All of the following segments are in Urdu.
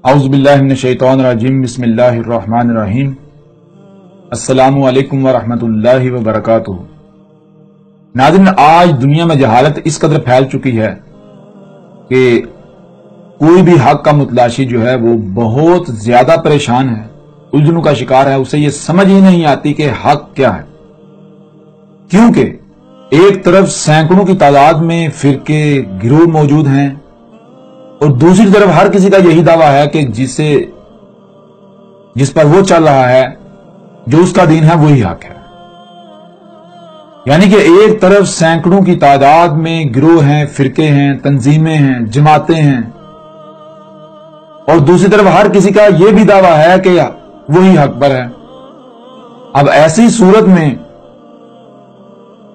اعوذ باللہ من الشیطان الرجیم، بسم اللہ الرحمن الرحیم۔ السلام علیکم ورحمۃ اللہ وبرکاتہ۔ ناظرین، آج دنیا میں جہالت اس قدر پھیل چکی ہے کہ کوئی بھی حق کا متلاشی جو ہے وہ بہت زیادہ پریشان ہے، الجھنوں کا شکار ہے، اسے یہ سمجھ ہی نہیں آتی کہ حق کیا ہے، کیونکہ ایک طرف سینکڑوں کی تعداد میں فرقے گروہ موجود ہیں اور دوسری طرف ہر کسی کا یہی دعویٰ ہے کہ جس پر وہ چل رہا ہے، جو اس کا دین ہے، وہی حق ہے۔ یعنی کہ ایک طرف سینکڑوں کی تعداد میں گروہ ہیں، فرقے ہیں، تنظیمیں ہیں، جماعتیں ہیں، اور دوسری طرف ہر کسی کا یہ بھی دعویٰ ہے کہ وہی حق پر ہے۔ اب ایسی صورت میں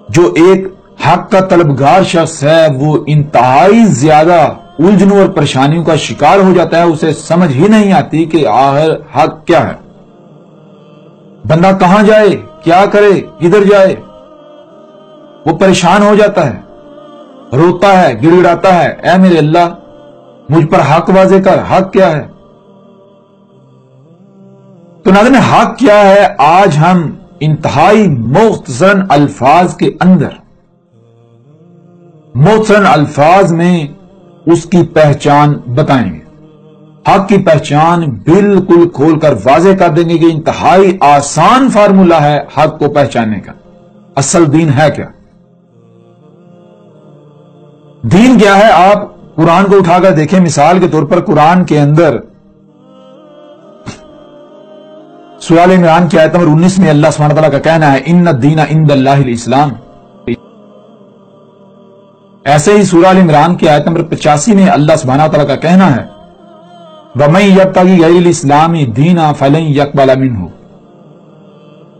جو ایک حق کا طلبگار شخص ہے وہ انتہائی زیادہ الجھنوں اور پریشانیوں کا شکار ہو جاتا ہے، اسے سمجھ ہی نہیں آتی کہ آخر حق کیا ہے، بندہ کہاں جائے، کیا کرے، کدھر جائے۔ وہ پریشان ہو جاتا ہے، روتا ہے، گڑ گڑاتا ہے، اے میرے اللہ مجھ پر حق واضح کر، حق کیا ہے۔ تو ناظرین، حق کیا ہے، آج ہم انتہائی مختصراً الفاظ کے اندر، مختصراً الفاظ میں اس کی پہچان بتائیں گے۔ حق کی پہچان بالکل کھول کر واضح کر دیں گے کہ انتہائی آسان فارمولہ ہے حق کو پہچاننے کا۔ اصل دین ہے کیا؟ دین کیا ہے؟ آپ قرآن کو اٹھا کر دیکھیں، مثال کے طور پر قرآن کے اندر سورہ آل عمران کی آیت نمبر 19 میں اللہ سبحانہ وتعالیٰ کا کہنا ہے ان الدین عند اللہ الاسلام۔ ایسے ہی سورہ آل عمران کی آیت نمبر 85 میں اللہ سبحانہ وتعالیٰ کا کہنا ہے وَمَن يَبْتَغِ غَيْرَ الْإِسْلَامِ دِينًا فَلَن يُقْبَلَ مِنْهُ۔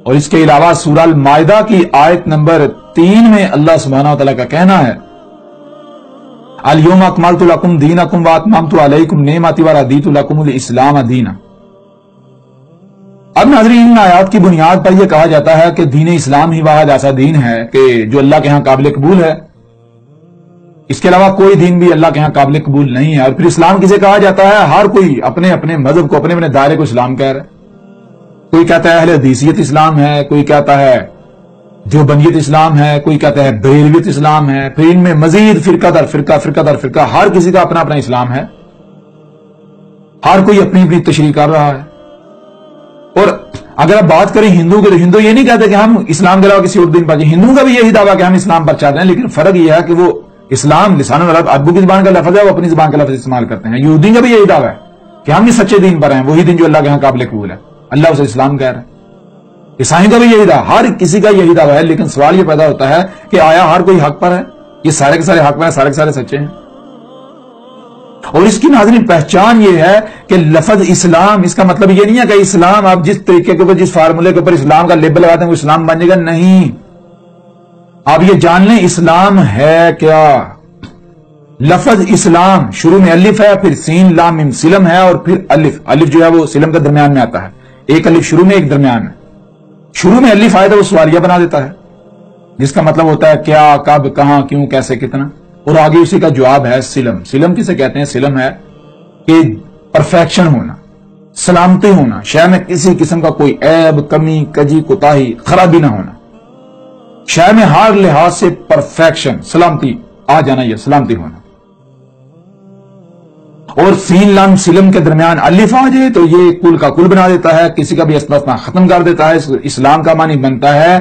اور اس کے علاوہ سورہ المائدہ کی آیت نمبر 3 میں اللہ سبحانہ وتعالیٰ کا کہنا ہے الْيَوْمَ أَكْمَلْتُ لَكُمْ دِينَكُمْ وَأَتْمَمْتُ عَلَيْكُمْ نِعْمَتِي وَرَضِيتُ لَكُمُ الْإِسْلَامَ دِينًا۔ اب ناظرین، ان آیات کی بنیاد پر یہ کہا جاتا ہے کہ دین اسلام ہی واحد ایسا دین ہے کہ جو اللہ کے ہاں قابل قبول ہے، اس کے علاوہ کوئی دین بھی اللہ کے ہاں قابل قبول نہیں ہے۔ اور پھر اسلام کسے کہا جاتا ہے؟ ہر کوئی اپنے اپنے مذہب کو، اپنے اپنے دائرے کو اسلام کہہ رہا ہے۔ کوئی کہتا ہے اہل حدیثیت اسلام ہے، کوئی کہتا ہے دیوبندیت اسلام ہے، کوئی کہتا ہے بریلویت اسلام ہے، پھر ان میں مزید فرقہ در فرقہ، فرقہ در فرقہ، ہر کسی کا اپنا اپنا اسلام ہے، ہر کوئی اپنی اپنی تشریح کر رہا ہے۔ اور اگر آپ بات کریں ہندو کے، تو ہندو یہ نہیں کہتے کہ ہم اسلام کے علاوہ کسی اور دین پر جائیں، ہندوؤں کا بھی یہی دعویٰ کہ ہم اسلام پر چاہتے ہیں، لیکن فرق یہ ہے کہ وہ اسلام لسان العرب عربوں کی زبان کا لفظ ہے، وہ اپنی زبان کا لفظ استعمال کرتے ہیں۔ یہودی کا بھی یہی دعویٰ ہے کہ ہم بھی سچے دین پر ہیں، وہی دین جو اللہ کے ہاں قابل قبول ہے، اللہ اسے اسلام کہہ رہا ہے۔ عیسائی کا بھی یہی دعویٰ، ہر کسی کا یہی دعویٰ ہے، لیکن سوال یہ پیدا ہوتا ہے کہ آیا ہر کوئی حق پر ہے؟ یہ سارے کے سارے حق پر ہیں، سارے کے سارے سچے ہیں؟ اور اس کی ناظرین پہچان یہ ہے کہ لفظ اسلام، اس کا مطلب یہ نہیں ہے کہ اسلام آپ جس طریقے کے اوپر، جس فارمولے کے اوپر اسلام کا لیبل لگاتے ہیں وہ اسلام بن جائے گا، نہیں۔ آپ یہ جان لیں اسلام ہے کیا۔ لفظ اسلام شروع میں الف ہے، پھر سین لام میم سلم ہے، اور پھر الف جو ہے وہ سلم کے درمیان میں آتا ہے، ایک الف شروع میں ایک درمیان میں۔ شروع میں الف آئے تو وہ سوالیہ بنا دیتا ہے، جس کا مطلب ہوتا ہے کیا، کب، کہاں، کیوں، کیسے، کتنا، اور آگے اسی کا جواب ہے سلم۔ سلم کسے کہتے ہیں؟ سلم ہے کہ پرفیکشن ہونا، سلامتی ہونا، شے میں کسی قسم کا کوئی عیب، کمی، کجی، کوتاہی، خرابی نہ ہونا، شے میں ہر لحاظ سے پرفیکشن، سلامتی آ جانا، یہ سلامتی ہونا۔ اور سین لام سلم کے درمیان الف آ جائے تو یہ کل کا کل بنا دیتا ہے، کسی کا بھی اسما ختم کر دیتا ہے۔ اسلام کا معنی بنتا ہے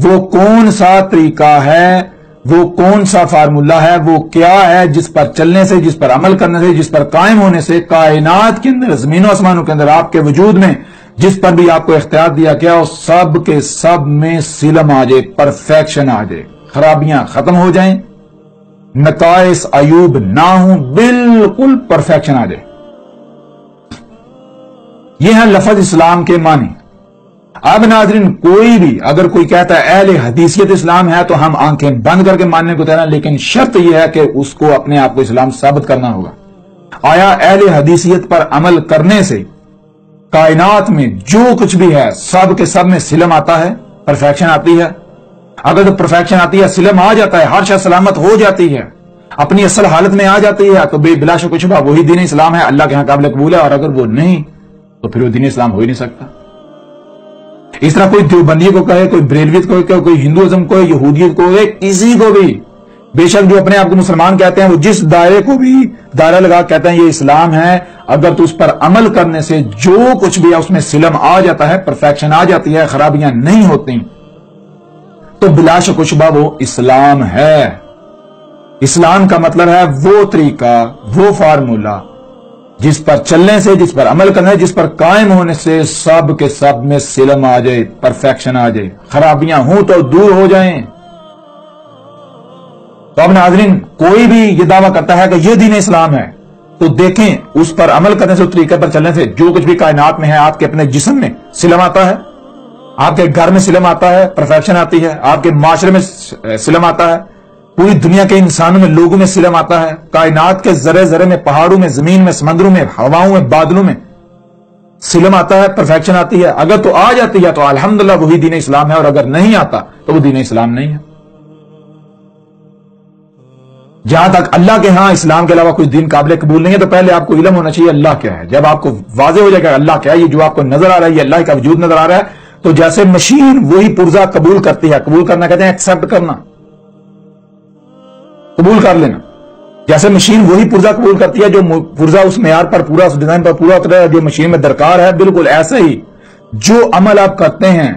وہ کون سا طریقہ ہے، وہ کون سا فارمولہ ہے، وہ کیا ہے جس پر چلنے سے، جس پر عمل کرنے سے، جس پر قائم ہونے سے کائنات کے اندر، زمین و آسمانوں کے اندر، آپ کے وجود میں جس پر بھی آپ کو اختیار دیا گیا وہ سب کے سب میں سلم آ جائے، پرفیکشن آ جائے، خرابیاں ختم ہو جائیں، نقائص عیوب نہ ہوں، بالکل پرفیکشن آ جائے۔ یہ ہے لفظ اسلام کے معنی۔ اب ناظرین، کوئی بھی اگر کوئی کہتا ہے اہل حدیثیت اسلام ہے تو ہم آنکھیں بند کر کے ماننے کو تیار ہیں، لیکن شرط یہ ہے کہ اس کو اپنے آپ کو اسلام ثابت کرنا ہوگا۔ آیا اہل حدیثیت پر عمل کرنے سے کائنات میں جو کچھ بھی ہے سب کے سب میں سلم آتا ہے، پرفیکشن آتی ہے؟ اگر تو پرفیکشن آتی ہے، سلم آ جاتا ہے، ہر شے سلامت ہو جاتی ہے، اپنی اصل حالت میں آ جاتی ہے، تو بلا شک و شبہ وہی دین اسلام ہے، اللہ کے ہاں قابل قبول ہے. اور اگر وہ نہیں تو پھر وہ دین اسلام ہو ہی نہیں سکتا. اس طرح کوئی دیوبندی کو کہے، کوئی بریلویت کو کہے، کوئی ہندوازم کو، یہودیت کو، کسی کو بھی، بے شک جو اپنے آپ کو مسلمان کہتے ہیں، وہ جس دائرے کو بھی دائرہ لگا کہتے ہیں یہ اسلام ہے، اگر تو اس پر عمل کرنے سے جو کچھ بھی ہے اس میں سلم آ جاتا ہے، پرفیکشن آ جاتی ہے، خرابیاں نہیں ہوتی، تو بلا شک و شبہ وہ اسلام ہے. اسلام کا مطلب ہے وہ طریقہ، وہ فارمولہ جس پر چلنے سے، جس پر عمل کرنے، جس پر قائم ہونے سے سب کے سب میں سلم آ جائے، پرفیکشن آ جائے، خرابیاں ہوں تو دور ہو جائیں. تو اب ناظرین، کوئی بھی یہ دعویٰ کرتا ہے کہ یہ دین اسلام ہے تو دیکھیں اس پر عمل کرنے سے، اس طریقے پر چلنے سے جو کچھ بھی کائنات میں ہے، آپ کے اپنے جسم میں سلم آتا ہے، آپ کے گھر میں سلم آتا ہے، پرفیکشن آتی ہے، آپ کے معاشرے میں سلم آتا ہے، پوری دنیا کے انسانوں میں، لوگوں میں سلم آتا ہے، کائنات کے ذرے ذرے میں، پہاڑوں میں، زمین میں، سمندروں میں، ہواؤں میں، بادلوں میں سلم آتا ہے، پرفیکشن آتی ہے. اگر تو آ جاتی ہے تو الحمدللہ وہی دین اسلام ہے، اور اگر نہیں آتا تو وہ دین اسلام نہیں ہے. جہاں تک اللہ کے ہاں اسلام کے علاوہ کوئی دین قابل قبول نہیں ہے، تو پہلے آپ کو علم ہونا چاہیے اللہ کیا ہے. جب آپ کو واضح ہو جائے گا اللہ کیا ہے، یہ جو آپ کو نظر آ رہا ہے یہ اللہ کا وجود نظر آ رہا ہے، تو جیسے مشین وہی پرزہ قبول کرتی ہے، قبول کرنا کہتے ہیں ایکسپٹ کرنا، قبول کر لینا، جیسے مشین وہی پرزہ قبول کرتی ہے جو پرزہ اس معیار پر پورا، اس ڈیزائن پر پورا اترا ہے جو مشین میں درکار ہے، بالکل ایسے ہی جو عمل آپ کرتے ہیں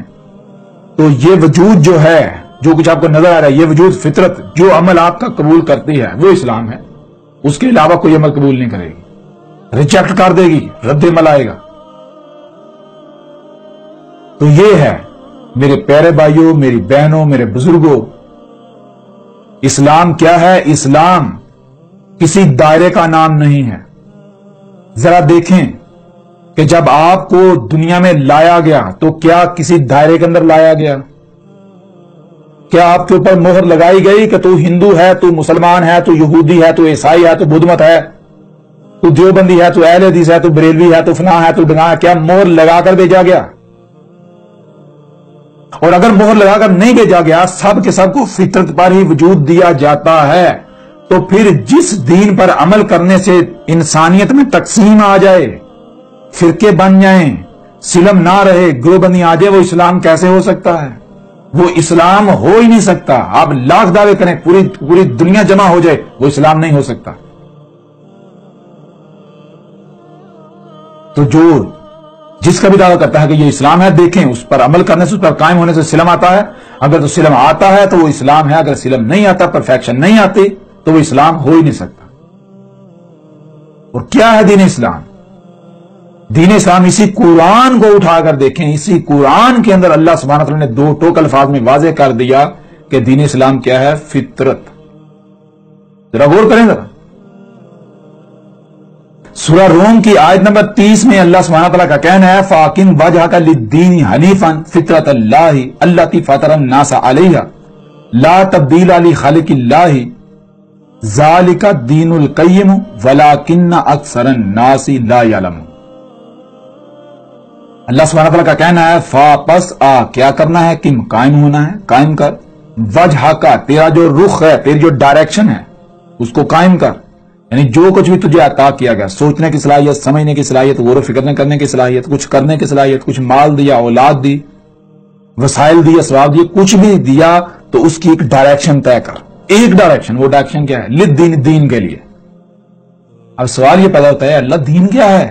تو یہ وجود جو ہے، جو کچھ آپ کو نظر آ رہا ہے، یہ وجود، فطرت جو عمل آپ کا قبول کرتی ہے وہ اسلام ہے. اس کے علاوہ کوئی عمل قبول نہیں کرے گی، ریجیکٹ کر دے گی، رد عمل آئے گا. تو یہ ہے میرے پیارے بھائیوں، میری بہنوں، میرے بزرگوں، اسلام کیا ہے؟ اسلام کسی دائرے کا نام نہیں ہے. ذرا دیکھیں کہ جب آپ کو دنیا میں لایا گیا تو کیا کسی دائرے کے اندر لایا گیا؟ کیا آپ کے اوپر مہر لگائی گئی کہ تو ہندو ہے، تو مسلمان ہے، تو یہودی ہے، تو عیسائی ہے، تو بدھ مت ہے، تو دیوبندی ہے، تو اہل حدیث ہے، تو بریلوی ہے، تو فلاں ہے، تو ڈھماں ہے؟ کیا مہر لگا کر بھیجا گیا؟ اور اگر مہر لگا کر نہیں بھیجا گیا، سب کے سب کو فطرت پر ہی وجود دیا جاتا ہے، تو پھر جس دین پر عمل کرنے سے انسانیت میں تقسیم آ جائے، فرقے بن جائیں، سلم نہ رہے، گروہ بندی آ جائے، وہ اسلام کیسے ہو سکتا ہے؟ وہ اسلام ہو ہی نہیں سکتا. آپ لاکھ دعوے کریں، پوری دنیا جمع ہو جائے، وہ اسلام نہیں ہو سکتا. تو جو جس کا بھی دعویٰ کرتا ہے کہ یہ اسلام ہے، دیکھیں اس پر عمل کرنے سے، اس پر قائم ہونے سے سلم آتا ہے. اگر تو سلم آتا ہے تو وہ اسلام ہے، اگر سلم نہیں آتا، پرفیکشن نہیں آتی، تو وہ اسلام ہو ہی نہیں سکتا. اور کیا ہے دین اسلام؟ دین اسلام اسی قرآن کو اٹھا کر دیکھیں، اسی قرآن کے اندر اللہ سبحانہ وتعالی نے دو ٹوک الفاظ میں واضح کر دیا کہ دین اسلام کیا ہے؟ فطرت. ذرا غور کریں. ذرا سورہ روم کی آیت نمبر 30 میں اللہ سبحانہ وتعالی کا کہنا ہے فَأَقِمْ وَجْهَكَ لِلدِّينِ حَنِيفًا فِطْرَةَ اللَّهِ الَّتِي فَطَرَ النَّاسَ عَلَيْهَا لَا تَبْدِيلَ لِخَلْقِ اللَّهِ ذَلِكَ الدِّينُ الْقَيِّمُ وَلَكِنَّ أَكْثَرَ النَّاسِ لَا يَعْلَمُونَ. اللہ سبحانہ وتعالی کا کہنا ہے فا پس آ، کیا کرنا ہے؟ قم، قائم ہونا ہے، قائم کر. وجہ کا، تیرا جو رخ ہے، تیری جو ڈائریکشن ہے اس کو قائم کر. یعنی جو کچھ بھی تجھے عطا کیا گیا، سوچنے کی صلاحیت، سمجھنے کی صلاحیت، غور و فکر کرنے کی صلاحیت، کچھ کرنے کی صلاحیت، کچھ مال دیا، اولاد دی، وسائل دی، اسباب دی، کچھ بھی دیا تو اس کی ایک ڈائریکشن طے کر. ایک ڈائریکشن، وہ ڈائریکشن کیا ہے؟ للدین، دین کے لیے. اب سوال یہ پیدا ہوتا ہے اللہ دین کیا ہے؟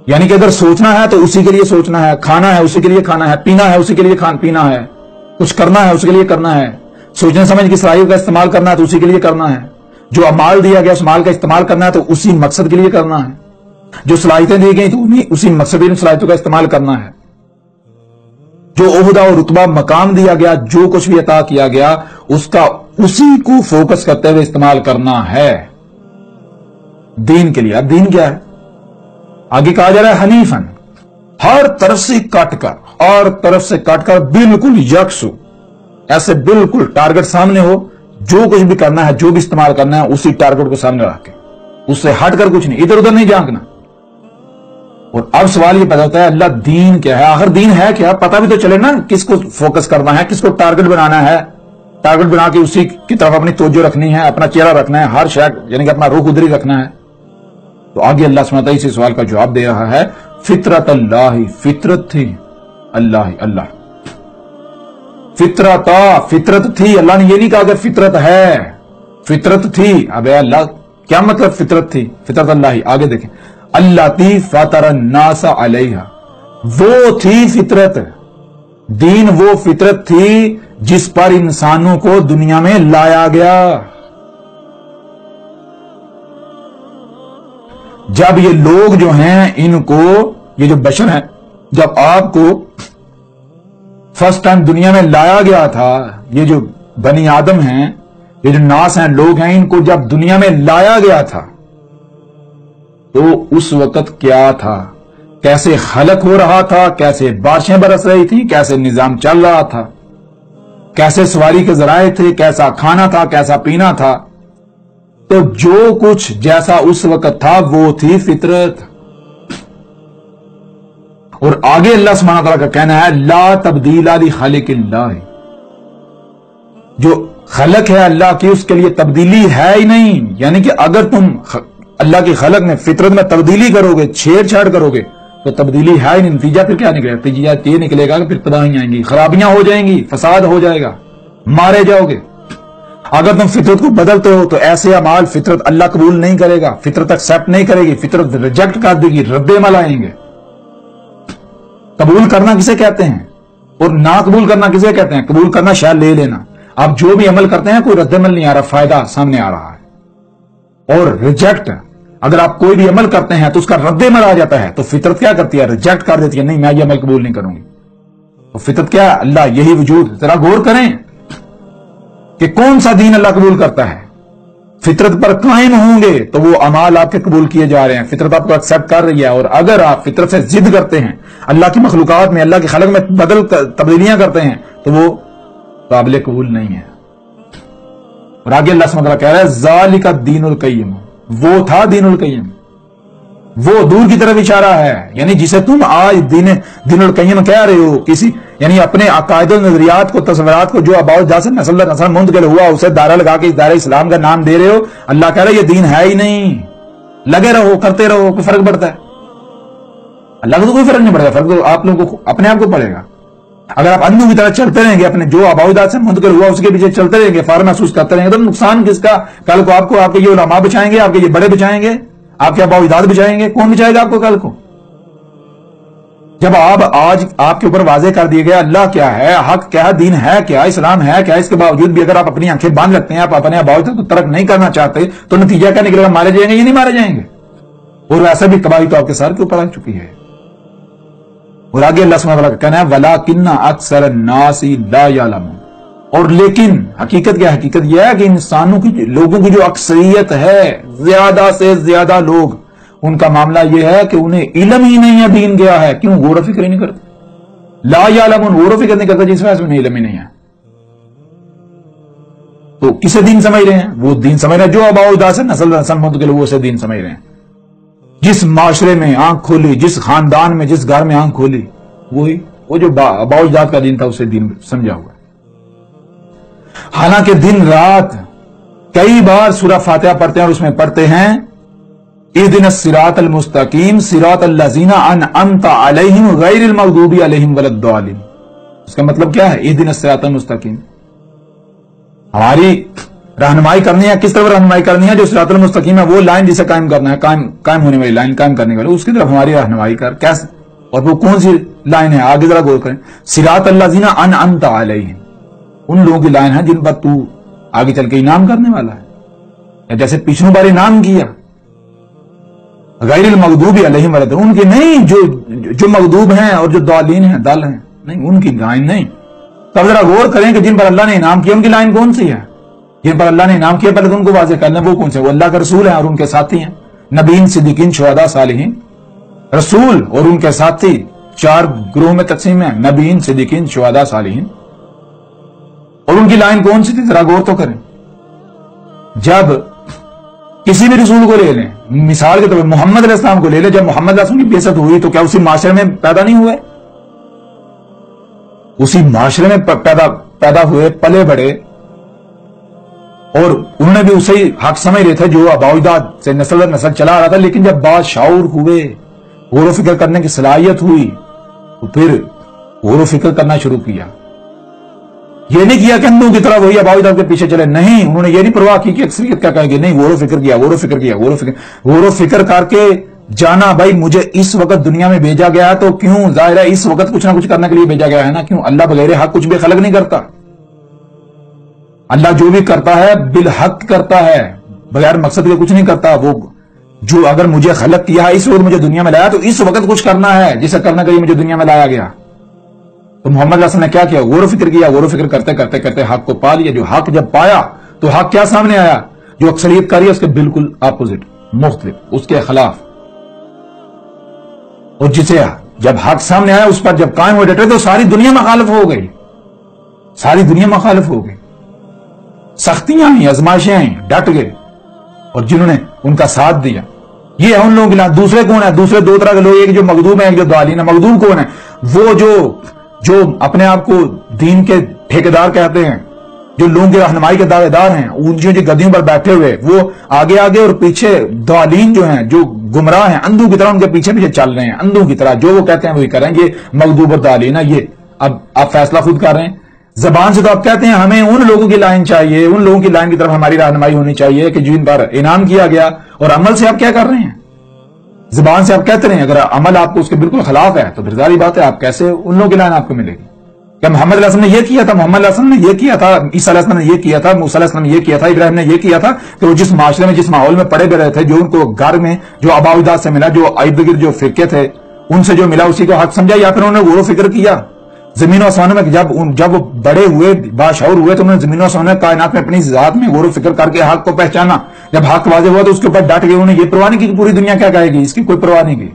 یعنی کہ اگر سوچنا ہے تو اسی کے لیے سوچنا ہے، کھانا ہے اسی کے لیے کھانا ہے، پینا ہے اسی کے لیے پینا ہے، کچھ کرنا ہے اسی کے لیے کرنا ہے، سوچنے سمجھ کی صلاحیت کا استعمال کرنا ہے تو اسی کے لیے کرنا ہے، جو مال دیا گیا اس مال کا استعمال کرنا ہے تو اسی مقصد کے لیے کرنا ہے، جو صلاحیتیں دی گئی تو اسی مقصد کی صلاحیتوں کا استعمال کرنا ہے، جو عہدہ اور رتبہ مقام دیا گیا، جو کچھ بھی عطا کیا گیا اس کا اسی کو فوکس کرتے ہوئے استعمال کرنا ہے دین کے لیے. اب دین کیا ہے؟ آگے کہا جا رہا ہے حنیفن، ہر طرف سے کٹ کر، اور طرف سے کٹ کر بالکل یکسو، ایسے بالکل ٹارگٹ سامنے ہو، جو کچھ بھی کرنا ہے، جو بھی استعمال کرنا ہے اسی ٹارگٹ کو سامنے رکھ کے، اس سے ہٹ کر کچھ نہیں، ادھر ادھر نہیں جھانکنا. اور اب سوال یہ پیدا ہوتا ہے اللہ دین کیا ہے؟ آخر دین ہے کیا؟ پتہ بھی تو چلے نا کس کو فوکس کرنا ہے، کس کو ٹارگٹ بنانا ہے، ٹارگٹ بنا کے اسی کی طرف اپنی توجہ رکھنی ہے، اپنا چہرہ رکھنا ہے، ہر شاید یعنی کہ اپنا رخ ادھر ہی رکھنا ہے۔ تو آگے اللہ سبحانہ وتعالی اسی سوال کا جواب دے رہا ہے، فطرت اللہ، فطرت تھی اللہ فطرت تھی۔ اللہ نے یہ نہیں کہا کہ فطرت ہے، فطرت تھی۔ اب اللہ کیا مطلب فطرت تھی؟ فطرت اللہ، آگے دیکھیں، اللہ تی فطر الناس علیہ، وہ تھی فطرت، دین وہ فطرت تھی جس پر انسانوں کو دنیا میں لایا گیا۔ جب یہ لوگ جو ہیں ان کو، یہ جو بشر ہیں، جب آپ کو فرسٹ ٹائم دنیا میں لایا گیا تھا، یہ جو بنی آدم ہیں، یہ جو ناس ہیں، لوگ ہیں، ان کو جب دنیا میں لایا گیا تھا تو اس وقت کیا تھا، کیسے خلق ہو رہا تھا، کیسے بارشیں برس رہی تھیں، کیسے نظام چل رہا تھا، کیسے سواری کے ذرائع تھے، کیسا کھانا تھا، کیسا پینا تھا، تو جو کچھ جیسا اس وقت تھا وہ تھی فطرت۔ اور آگے اللہ سبحانہ تعالیٰ کا کہنا ہے لا تبدیل لخلق اللہ، جو خلق ہے اللہ کی اس کے لیے تبدیلی ہے ہی نہیں، یعنی کہ اگر تم اللہ کی خلق میں، فطرت میں تبدیلی کرو گے، چھیڑ چھاڑ کرو گے تو تبدیلی ہے ہی نہیں۔ نتیجہ پھر کیا نکلے گا؟ نتیجہ یہ نکلے گا کہ پھر تباہیاں آئیں گی، خرابیاں ہو جائیں گی، فساد ہو جائے گا، مارے جاؤ گے۔ اگر تم فطرت کو بدلتے ہو تو ایسے اعمال فطرت اللہ قبول نہیں کرے گا، فطرت ایکسپٹ نہیں کرے گی، فطرت ریجیکٹ کر دے گی، رد عمل آئیں گے۔ قبول کرنا کسے کہتے ہیں اور نہ قبول کرنا کسے کہتے ہیں؟ قبول کرنا شاید لے لینا، آپ جو بھی عمل کرتے ہیں کوئی رد عمل نہیں آ رہا، فائدہ سامنے آ رہا ہے۔ اور ریجیکٹ، اگر آپ کوئی بھی عمل کرتے ہیں تو اس کا رد عمل آ جاتا ہے تو فطرت کیا کرتی ہے؟ ریجیکٹ کر دیتی ہے، نہیں میں یہ عمل قبول نہیں کروں گی۔ تو فطرت کیا ہے؟ اللہ، یہی وجود۔ ذرا غور کریں کہ کون سا دین اللہ قبول کرتا ہے۔ فطرت پر قائم ہوں گے تو وہ اعمال آپ کے قبول کیے جا رہے ہیں، فطرت آپ کو ایکسپٹ کر رہی ہے۔ اور اگر آپ فطرت سے ضد کرتے ہیں، اللہ کی مخلوقات میں، اللہ کی خلق میں تبدیلیاں کرتے ہیں تو وہ قابل قبول نہیں ہے۔ اور آگے اللہ سبحانہ وتعالیٰ کہہ رہا ہے ذالک الدین القیم، وہ تھا دین القیم، وہ دور کی طرف اشارہ ہے، یعنی جسے تم آج دین القیم کہہ رہے ہو، کسی یعنی اپنے عقائد و نظریات کو، تصورات کو جو آباء و اجداد سے نسل در نسل منتقل ہوا اسے دائرہ لگا کے اس دائرہ اسلام کا نام دے رہے ہو۔ اللہ کہہ رہا ہے یہ دین ہے ہی نہیں، لگے رہو، کرتے رہو، کوئی فرق پڑتا ہے؟ اللہ کو تو کوئی فرق نہیں پڑے گا، فرق تو آپ لوگوں کو اپنے آپ کو پڑے گا۔ اگر آپ اندھوں کی طرح چلتے رہیں گے، اپنے جو آباء و اجداد سے منتقل ہوا اس کے پیچھے چلتے رہیں گے، فخر محسوس کرتے رہیں گے، تو نقصان کس کا؟ کل کو آپ کے یہ علماء بچائیں گے، آپ کے یہ بڑے بچائیں گے، آپ کے آباء و اجداد بچائیں گے، کون بچائے گا آپ کو کل کو؟ جب آج آپ کے اوپر واضح کر دیا گیا اللہ کیا ہے، حق کیا ہے، دین ہے کیا، اسلام ہے کیا، اس کے باوجود بھی اگر آپ اپنی آنکھیں باندھ رکھتے ہیں، آپ اپنے آباء و اجداد کو ترک نہیں کرنا چاہتے تو نتیجہ کیا نکلے گا؟ مارے جائیں گے یا نہیں مارے جائیں گے؟ اور ویسے بھی تباہی تو آپ کے سر کے اوپر آ چکی ہے۔ اور آگے اللہ سبحانہ وتعالیٰ کا کہنا ہے وَلَٰكِنَّ أَكْثَرَ النَّاسِ لَا يَعْلَمُونَ، اور لیکن حقیقت کیا ہے؟ حقیقت یہ ہے کہ انسانوں کی، لوگوں کی جو اکثریت ہے، زیادہ سے زیادہ لوگ، ان کا معاملہ یہ ہے کہ انہیں علم ہی نہیں ہے دین کیا ہے۔ کیوں؟ غور و فکر ہی نہیں کرتے، لا یعلمون، غور و فکر نہیں کرتے، جس وجہ سے انہیں علم ہی نہیں ہے۔ تو کسے دین سمجھ رہے ہیں؟ وہ دین سمجھ رہے ہیں جو آباء و اجداد سے نسل در نسل منتقل ہوئے، اسے دین سمجھ رہے ہیں۔ جس معاشرے میں آنکھ کھولی، جس خاندان میں، جس گھر میں آنکھ کھولی، وہی وہ جو آباء و اجداد کا دین تھا اسے دین سمجھا ہوا ہے۔ حالانکہ دن رات کئی بار سورہ فاتحہ پڑھتے ہیں اور اس میں پڑھتے ہیں اهدنا الصراط المستقیم صراط الذین انعمت علیہم غیر المغضوب علیہم ولا الضالین۔ اس کا مطلب کیا ہے؟ اهدنا الصراط المستقیم، ہماری رہنمائی کرنی ہے۔ کس طرف رہنمائی کرنی ہے؟ جو صراط المستقیم ہے وہ لائن جسے قائم کرنا ہے، قائم ہونے والی لائن، قائم کرنے والی، اس کی طرف ہماری رہنمائی کر۔ کیسے؟ اور وہ کون سی لائن ہے؟ آگے ذرا غور کریں، صراط الذین انعمت علیہم، ان لوگوں کی لائن ہے جن پر تو آگے چل کے انعام کرنے والا ہے، یا جیسے پچھلوں بار انعام کیا۔ غیر المغضوب علیہم ولا الضالین، ان کی نہیں، جو مغضوب ہیں اور جو ضالین ہیں، دل ہیں، نہیں، ان کی لائن نہیں۔ تب ذرا غور کریں کہ جن پر اللہ نے انعام کیا ان کی لائن کون سی ہے؟ جن پر اللہ نے انعام کیا پہلے تو ان کو واضح کرنا، وہ کون سے؟ وہ اللہ کے رسول ہیں اور ان کے ساتھی ہیں، نبیین، صدیقین، شہداء، صالحین۔ رسول اور ان کے ساتھی چار گروہ میں تقسیم ہیں، نبیین، صدیقین، شہداء، صالحین۔ اور ان کی لائن کون سی تھی؟ ذرا غور تو کریں۔ جب کسی بھی رسول کو لے لیں، مثال کے طور پر محمد علیہ السلام کو لے لیں، جب محمد علیہ السلام کی بعثت ہوئی تو کیا اسی معاشرے میں پیدا نہیں ہوئے؟ اسی معاشرے میں پیدا ہوئے، پلے بڑے، اور انہوں نے بھی اسے حق سمجھ رہے تھے جو آباء و اجداد سے نسل در نسل چلا آ رہا تھا. لیکن جب بات شعور ہوئے، غور و فکر کرنے کی صلاحیت ہوئی، تو پھر غور و فکر کرنا شروع کیا. یہ نہیں کیا کہ اندھوں کی طرح وہی آباء و اجداد کے پیچھے چلے، نہیں، انہوں نے یہ نہیں پرواہ کی کہ اکثریت کیا کہیں گے، نہیں، غور و فکر کیا، غور و فکر کیا، غور و فکر کر کے جانا بھائی مجھے اس وقت دنیا میں بھیجا گیا ہے تو کیوں، ظاہر ہے اس وقت کچھ نہ کچھ کرنے کے لیے بھیجا گیا ہے نا. کیوں؟ اللہ بغیر حق کچھ بھی خلق نہیں کرتا. اللہ جو بھی کرتا ہے بالحق کرتا ہے، بغیر مقصد کے کچھ نہیں کرتا. وہ جو اگر مجھے خلق کیا ہے، اس وقت مجھے دنیا میں لایا تو اس وقت کچھ کرنا ہے جسے کرنے کے لیے مجھے دنیا میں لایا گیا. تو محمد علیہ السلام نے کیا کیا؟ غور و فکر کیا، غور و فکر کرتے کرتے کرتے حق کو پا لیا. جو حق جب پایا تو حق کیا سامنے آیا؟ جو اکثریت کر رہی ہے اس کے بالکل اپوزٹ، مختلف، اس کے خلاف. اور جسے جب حق سامنے آیا اس پر جب قائم ہو ڈٹے تو ساری دنیا مخالف ہو گئی، ساری دنیا مخالف ہو گئی. سختیاں آئیں، آزمائشیں آئیں، ڈٹ گئے، اور جنہوں نے ان کا ساتھ دیا. یہ ہے ان لوگوں کے لیے. دوسرے کون ہیں؟ دوسرے دو طرح کے لوگ، ایک جو مغضوب ہیں، ایک جو ضالین ہیں. مغضوب کون ہے؟ وہ جو اپنے آپ کو دین کے ٹھیکیدار کہتے ہیں، جو لوگوں کی رہنمائی کے دعوے دار ہیں، اونچی گدیوں پر بیٹھے ہوئے، وہ آگے آگے اور پیچھے ضالین جو ہیں، جو گمراہ ہیں، اندھوں کی طرح ان کے پیچھے پیچھے چل رہے ہیں، اندھوں کی طرح جو وہ کہتے ہیں وہی کریں. یہ مغضوب اور ضالین ہے. یہ اب آپ فیصلہ خود کر رہے ہیں. زبان سے تو آپ کہتے ہیں ہمیں ان لوگوں کی لائن چاہیے، ان لوگوں کی لائن کی طرف ہماری رہنمائی ہونی چاہیے کہ جن پر انعام کیا گیا. اور عمل سے آپ کیا کر رہے ہیں؟ زبان سے آپ کہتے رہے ہیں، اگر عمل آپ کو اس کے بالکل خلاف ہے تو پھر ظاہری بات ہے آپ کیسے ان لوگوں کی لائن آپ کو ملے گی؟ کیا محمد علیہ السلام نے یہ کیا تھا؟ محمد علیہ السلام نے یہ کیا تھا، عیسیٰ علیہ السلام نے یہ کیا تھا، موسیٰ علیہ السلام نے یہ کیا تھا، ابراہیم نے یہ کیا تھا کہ وہ جس معاشرے میں، جس ماحول میں پڑے گئے تھے، جو ان کو گھر میں جو آباء و اجداد سے ملا، جو ارد گرد جو فرقے تھے ان سے جو ملا اسی کو حق سمجھا، یا پھر انہوں نے غور و فکر کیا؟ زمین و آسمان میں جب وہ بڑے ہوئے، باشعور ہوئے، تو انہوں نے زمین و آسمان کائنات میں اپنی ذات میں غور و فکر کر کے حق کو پہچانا. جب حق واضح ہوا تو اس کے اوپر ڈٹ گئے. انہوں نے یہ پرواہ نہیں کی کہ پوری دنیا کیا کہے گی، اس کی کوئی پرواہ نہیں کی.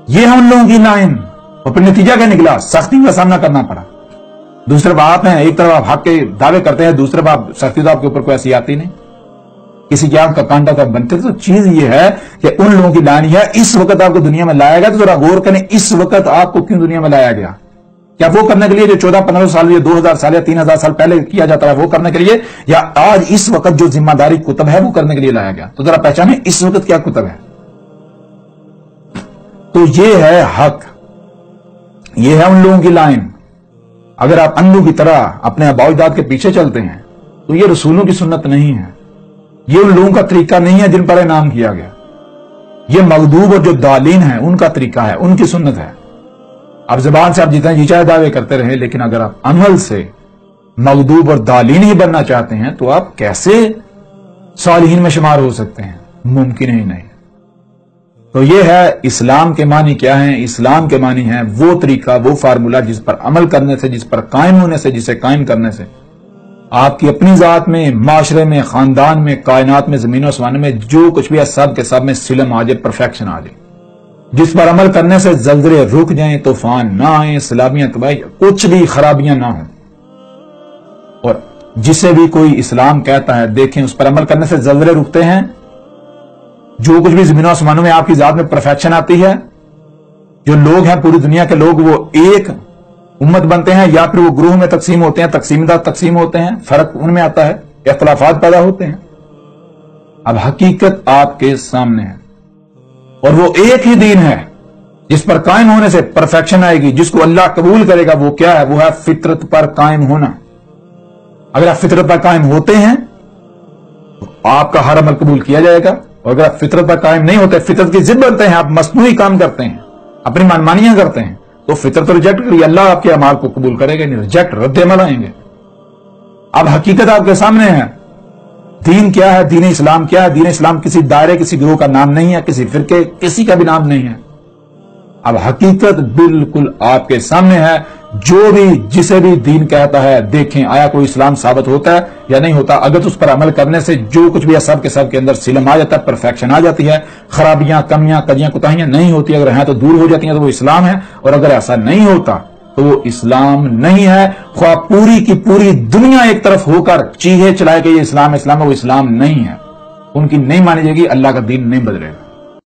یہ ہے ان لوگوں کی لائن. اور پھر نتیجہ کیا نکلا؟ سختی کا سامنا کرنا پڑا. دوسرے باپ ہیں، ایک طرف آپ حق کے دعوے کرتے ہیں، دوسرے باپ سختی تو آپ کے اوپر کوئی ایسی آتی نہیں، کسی کی آنکھ کا کانٹا تک بنتے. تو چیز یہ ہے کہ ان لوگوں کی لائن ہے اس وقت آپ کو دنیا میں لایا گیا. تو ذرا غور کریں اس وقت آپ کو کیوں دنیا میں لایا گیا؟ کیا وہ کرنے کے لیے جو 1400-1500 سال یا 2000 سال یا 3000 سال پہلے کیا جاتا ہے وہ کرنے کے لیے، یا آج اس وقت جو ذمہ داری کتب ہے وہ کرنے کے لیے لایا گیا؟ تو ذرا پہچانیں اس وقت کیا کتب ہے. تو یہ ہے حق، یہ ہے ان لوگوں کی لائن. اگر آپ اندھوں کی طرح اپنے آباء و اجداد کے پیچھے چلتے ہیں تو یہ رسولوں کی سنت نہیں ہے، یہ ان لوگوں کا طریقہ نہیں ہے جن پر انعام کیا گیا. یہ مغضوب اور جو ضالین ہیں ان کا طریقہ ہے، ان کی سنت ہے. اب زبان سے آپ جتنے جی چاہے دعوے کرتے رہے، لیکن اگر آپ عمل سے مغضوب اور ضالین ہی بننا چاہتے ہیں تو آپ کیسے صالحین میں شمار ہو سکتے ہیں؟ ممکن ہی نہیں. تو یہ ہے اسلام کے معنی کیا ہیں. اسلام کے معنی ہے وہ طریقہ، وہ فارمولہ جس پر عمل کرنے سے، جس پر قائم ہونے سے، جسے قائم کرنے سے آپ کی اپنی ذات میں، معاشرے میں، خاندان میں، کائنات میں، زمین و آسمان میں جو کچھ بھی ہے سب کے سب میں سلم آ جائے، پرفیکشن آ جائے. جس پر عمل کرنے سے زلزلے رک جائیں، طوفان نہ آئیں، سیلابیاں، تباہی، کچھ بھی خرابیاں نہ ہوں. اور جسے بھی کوئی اسلام کہتا ہے دیکھیں اس پر عمل کرنے سے زلزلے رکتے ہیں، جو کچھ بھی زمین و آسمانوں میں آپ کی ذات میں پرفیکشن آتی ہے. جو لوگ ہیں پوری دنیا کے لوگ وہ ایک امت بنتے ہیں، یا پھر وہ گروہ میں تقسیم ہوتے ہیں، تقسیم دار تقسیم ہوتے ہیں، فرق ان میں آتا ہے، اختلافات پیدا ہوتے ہیں. اب حقیقت آپ کے سامنے ہے اور وہ ایک ہی دین ہے جس پر قائم ہونے سے پرفیکشن آئے گی، جس کو اللہ قبول کرے گا. وہ کیا ہے؟ وہ ہے فطرت پر قائم ہونا. اگر آپ فطرت پر قائم ہوتے ہیں تو آپ کا ہر عمل قبول کیا جائے گا، اور اگر آپ فطرت پر قائم نہیں ہوتے، فطرت کی ضد بنتے ہیں، آپ مصنوعی کام کرتے ہیں، اپنی منمانیاں کرتے ہیں، تو فطرت ریجیکٹ کریے، اللہ آپ کے اعمال کو قبول کرے گا نہیں، ریجیکٹ، رد عمل آئیں گے. اب حقیقت آپ کے سامنے ہے. دین کیا ہے؟ دین اسلام کیا ہے؟ دین اسلام کسی دائرے، کسی گروہ کا نام نہیں ہے، کسی فرقے، کسی کا بھی نام نہیں ہے. اب حقیقت بالکل آپ کے سامنے ہے. جو بھی جسے بھی دین کہتا ہے دیکھیں آیا کوئی اسلام ثابت ہوتا ہے یا نہیں ہوتا. اگر اس پر عمل کرنے سے جو کچھ بھی ہے سب کے سب کے اندر سلم آ جاتا ہے، پرفیکشن آ جاتی ہے، خرابیاں، کمیاں، کجیاں، کوتاہیاں نہیں ہوتی. اگر ہیں تو دور ہو جاتی ہیں تو وہ اسلام ہے. اور اگر ایسا نہیں ہوتا تو وہ اسلام نہیں ہے. خواہ پوری کی پوری دنیا ایک طرف ہو کر چیخے چلائے کہ یہ اسلام ہے، وہ اسلام نہیں ہے. ان کی نہیں مانی جائے گی، اللہ کا دین نہیں بدلے گا.